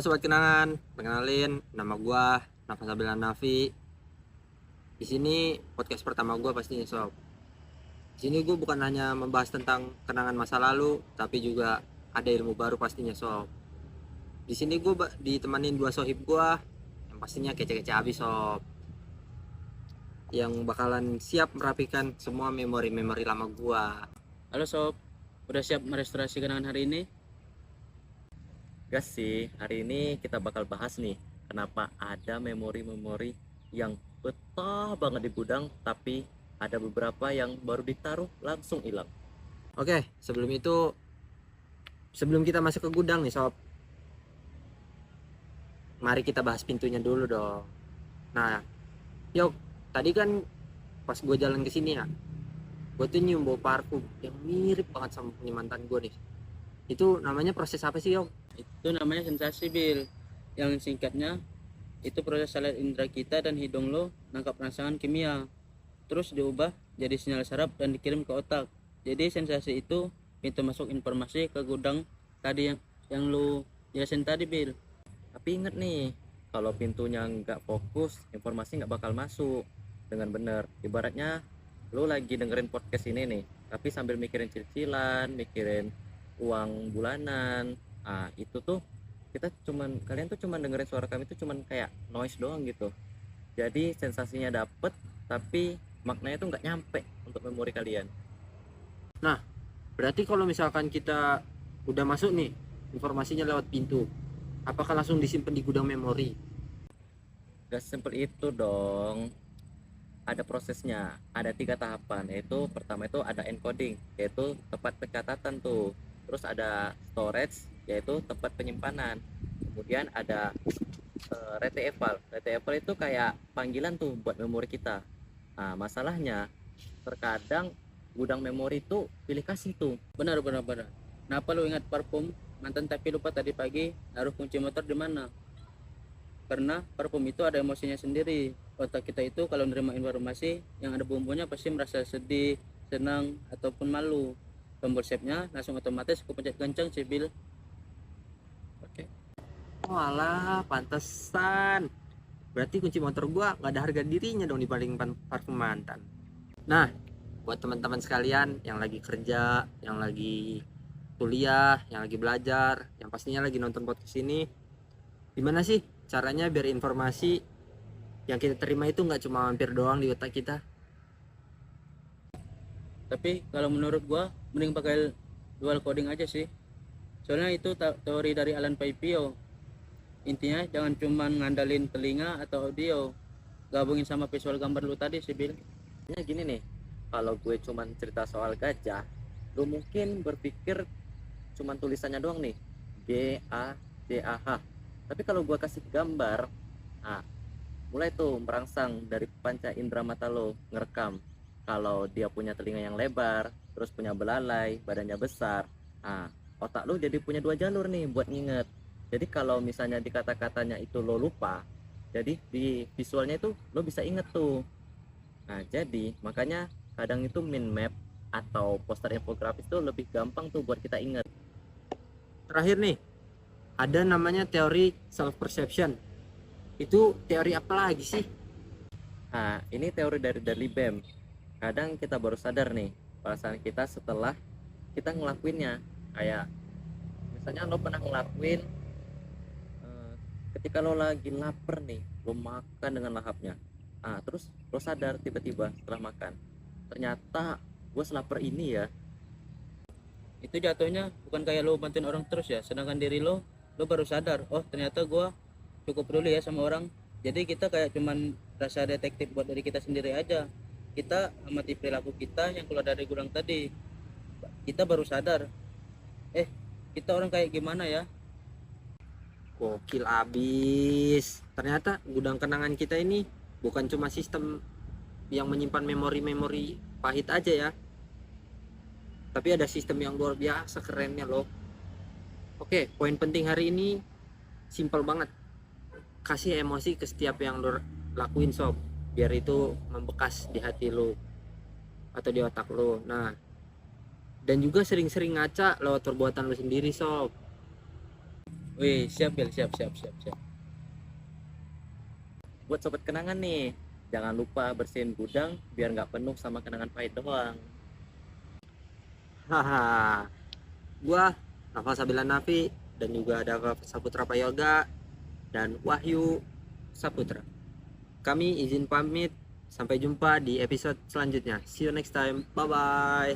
sobat kenangan, perkenalin nama gua Nafas Abilan Nafi. Di sini podcast pertama gua pastinya sob. Di sini gua bukan hanya membahas tentang kenangan masa lalu, tapi juga ada ilmu baru pastinya sob. Di sini gua ditemenin dua sohib gua yang pastinya kece-kece abis sob. Yang bakalan siap merapikan semua memori-memori lama gua. Halo sob, udah siap merestorasi kenangan hari ini? Gas sih, hari ini kita bakal bahas nih kenapa ada memori-memori yang betah banget di gudang, tapi ada beberapa yang baru ditaruh langsung hilang. Oke, sebelum kita masuk ke gudang nih sob, mari kita bahas pintunya dulu dong. Nah, yuk, tadi kan pas gue jalan ke sini ya, gue tuh nyium bau parfum yang mirip banget sama punya mantan gue nih. Itu namanya proses apa sih, Yuk? Itu namanya sensasi, Bil. Yang singkatnya, itu proses salat indera kita dan hidung lo nangkap rangsangan kimia. Terus diubah jadi sinyal saraf dan dikirim ke otak. Jadi sensasi itu pintu masuk informasi ke gudang tadi yang lo jelasin tadi, Bil. Tapi inget nih, kalau pintunya nggak fokus, informasi nggak bakal masuk dengan bener. Ibaratnya lo lagi dengerin podcast ini nih, tapi sambil mikirin cicilan, mikirin uang bulanan. Nah, itu tuh kalian tuh cuman dengerin suara kami tuh cuman kayak noise doang gitu. Jadi sensasinya dapet, tapi maknanya tuh nggak nyampe untuk memori kalian. Nah, berarti kalau misalkan kita udah masuk nih, informasinya lewat pintu, apakah langsung disimpan di gudang memori? Gak simpel itu dong. Ada prosesnya, ada 3 tahapan, yaitu pertama itu ada encoding, yaitu tempat pencatatan tuh. Terus ada storage, yaitu tempat penyimpanan. Kemudian ada retrieval. Retrieval itu kayak panggilan tuh buat memori kita. Nah, masalahnya terkadang gudang memori itu pilih kasih tuh. Benar. Kenapa lo ingat parfum mantan tapi lupa tadi pagi naruh kunci motor di mana? Karena parfum itu ada emosinya sendiri. Otak kita itu kalau menerima informasi yang ada bumbunya pasti merasa sedih, senang, ataupun malu. Tombol save-nya langsung otomatis kepencet kencang sih, Bil. Oke. Walah, pantesan. Berarti kunci motor gua nggak ada harga dirinya dong dibanding parfum mantan. Nah, buat teman-teman sekalian yang lagi kerja, yang lagi kuliah, yang lagi belajar, yang pastinya lagi nonton podcast ini, gimana sih caranya biar informasi yang kita terima itu nggak cuma mampir doang di otak kita? Tapi kalau menurut gua mending pakai dual coding aja sih. Soalnya itu teori dari Alan Paipio. Intinya jangan cuma ngandalin telinga atau audio, gabungin sama visual gambar lu tadi sih, Bil. Gini nih, kalau gue cuman cerita soal gajah, lu mungkin berpikir cuman tulisannya doang nih, GAJAH. Tapi kalau gue kasih gambar, nah mulai tuh merangsang dari panca indera mata lo ngerekam. Kalau dia punya telinga yang lebar, terus punya belalai, badannya besar, nah otak lo jadi punya 2 jalur nih buat nginget. Jadi kalau misalnya di kata-katanya itu lo lupa, jadi di visualnya itu lo bisa inget tuh. Nah, jadi makanya kadang itu mind map atau poster infografis tuh lebih gampang tuh buat kita ingat. Terakhir nih, ada namanya teori self perception. Itu teori apa lagi sih? Nah, ini teori dari BEM. Kadang kita baru sadar nih perasaan kita setelah kita ngelakuinnya. Kayak misalnya lo pernah ngelakuin ketika lo lagi lapar nih, lo makan dengan lahapnya. Ah, terus lo sadar tiba-tiba setelah makan, ternyata gue selapar ini ya. Itu jatuhnya bukan kayak lo bantuin orang terus ya, sedangkan diri lo baru sadar, oh ternyata gua cukup peduli ya sama orang. Jadi kita kayak cuman rasa detektif buat diri kita sendiri aja. Kita amati perilaku kita yang keluar dari gudang tadi. Kita baru sadar, kita orang kayak gimana ya. Gokil abis. Ternyata gudang kenangan kita ini bukan cuma sistem yang menyimpan memori-memori pahit aja ya, tapi ada sistem yang luar biasa kerennya loh. Oke, poin penting hari ini simple banget. Kasih emosi ke setiap yang lo lakuin sob, biar itu membekas di hati lo atau di otak lo. Nah, dan juga sering-sering ngaca lewat perbuatan lo sendiri sob. Wih, siap Bel, siap. Buat sobat kenangan nih, jangan lupa bersihin gudang biar nggak penuh sama kenangan pahit doang. Haha. Gua Nafa Sabila Nafi dan juga ada Saputra Payoga dan Wahyu Saputra. Kami izin pamit. Sampai jumpa di episode selanjutnya. See you next time. Bye bye.